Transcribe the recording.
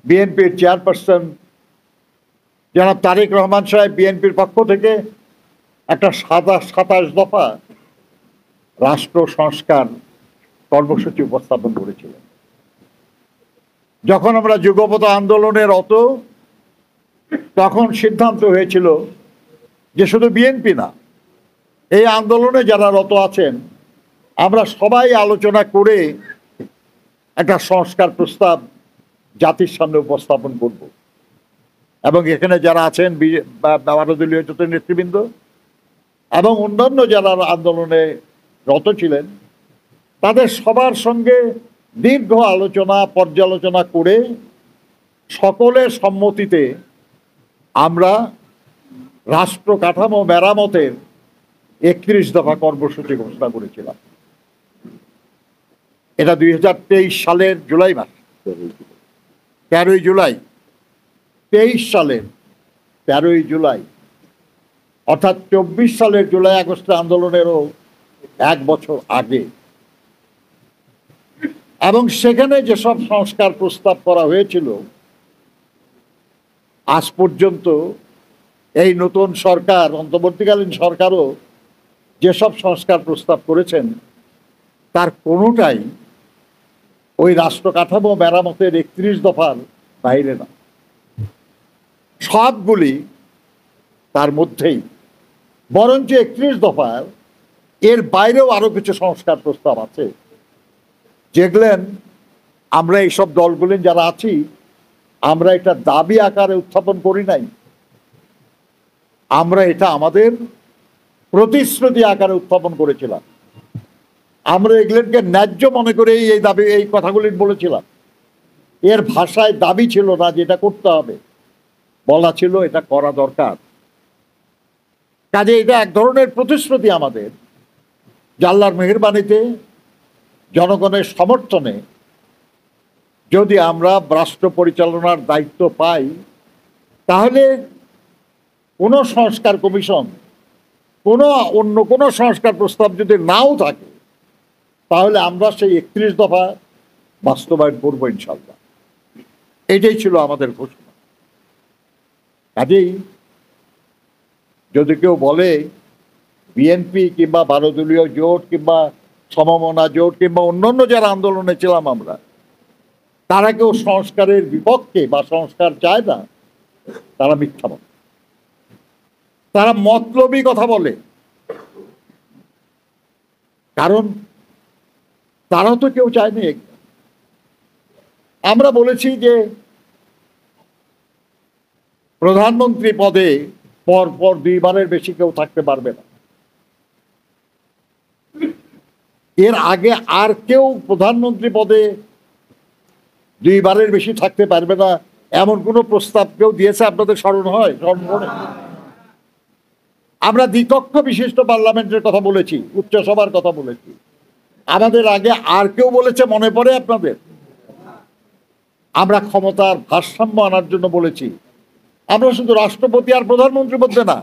বিএনপির চেয়ারপারসন জনাব তারেক রহমান সাহেব বিএনপির পক্ষ থেকে একটা 27 দফা রাষ্ট্র সংস্কার কর্মসূচি উপস্থাপন করেছিলেন। যখন আমরা যুগপৎ আন্দোলনে রত, তখন সিদ্ধান্ত হয়েছিল যে শুধু বিএনপি না, এই আন্দোলনে যারা রত আছেন আমরা সবাই আলোচনা করে একটা সংস্কার প্রস্তাব জাতির সামনে উপস্থাপন করব। এবং এখানে যারা আছেন বারোদলীয় যত নেতৃবৃন্দ এবং অন্যান্য যারা আন্দোলনে রত ছিলেন, তাদের সবার সঙ্গে দীর্ঘ আলোচনা পর্যালোচনা করে সকলের সম্মতিতে আমরা রাষ্ট্র কাঠামো মেরামতের 31 দফা কর্মসূচি ঘোষণা করেছিলাম। এটা 2023 সালের জুলাই মাস, 13ই জুলাই, 23 সালের 13ই জুলাই, অর্থাৎ 24 সালের জুলাই আগস্টের আন্দোলনেরও 1 বছর আগে। এবং সেখানে যেসব সংস্কার প্রস্তাব করা হয়েছিল, আজ পর্যন্ত এই নতুন সরকার, অন্তর্বর্তীকালীন সরকারও যেসব সংস্কার প্রস্তাব করেছেন তার কোনোটাই ওই রাষ্ট্র কাঠামো মেরামতের 31 দফার বাইরে না, সবগুলি তার মধ্যেই। বরঞ্চ 31 দফার এর বাইরেও আরো কিছু সংস্কার প্রস্তাব আছে, যেগুলেন আমরা এইসব দলগুলি যারা আছি আমরা এটা দাবি আকারে উত্থাপন করি নাই, আমরা এটা আমাদের প্রতিশ্রুতি আকারে উত্থাপন করেছিলাম। আমরা এগুলোকে ন্যায্য মনে করে এই দাবি, এই কথাগুলি বলেছিলাম। এর ভাষায় দাবি ছিল না যে এটা করতে হবে, বলা ছিল এটা করা দরকার। কাজে এটা এক ধরনের প্রতিশ্রুতি আমাদের, আল্লাহর মেহেরবানিতে জনগণের সমর্থনে যদি আমরা রাষ্ট্র পরিচালনার দায়িত্ব পাই, তাহলে কোনো সংস্কার কমিশন, অন্য কোনো সংস্কার প্রস্তাব যদি নাও থাকে, তাহলে আমরা সেই 31 দফা বাস্তবায়ন করবো ইনশাল্লাহ। এটাই ছিল আমাদের ঘোষণা। কাজেই যদি কেউ বলে বিএনপি কিংবা 12 দলীয় জোট কিংবা সমমনা জোট কিংবা অন্যান্য যারা আন্দোলনে ছিলাম আমরা, তারা কেউ সংস্কারের বিপক্ষে বা সংস্কার চায় না, তারা মিথ্যা বলে, তারা মতলবী কথা বলে। কারণ তারা তো কেউ চায়নি। আমরা বলেছি যে প্রধানমন্ত্রী পদে পরপর 2 বারের বেশি কেউ থাকতে পারবে না। এর আগে আর কেউ প্রধানমন্ত্রী পদে 2 বারের বেশি থাকতে পারবে না এমন কোন প্রস্তাব কেউ দিয়েছে আপনাদের স্মরণ হয়? স্মরণ করে? আমরা দ্বিকক্ষ বিশিষ্ট পার্লামেন্টের কথা বলেছি, উচ্চসভার কথা বলেছি। আমাদের আগে আর কেউ বলেছে মনে পড়ে আপনাদের? আমরা ক্ষমতার ভারসাম্য আনার জন্য বলেছি। আমরা শুধু রাষ্ট্রপতি আর প্রধানমন্ত্রীর মধ্যে না,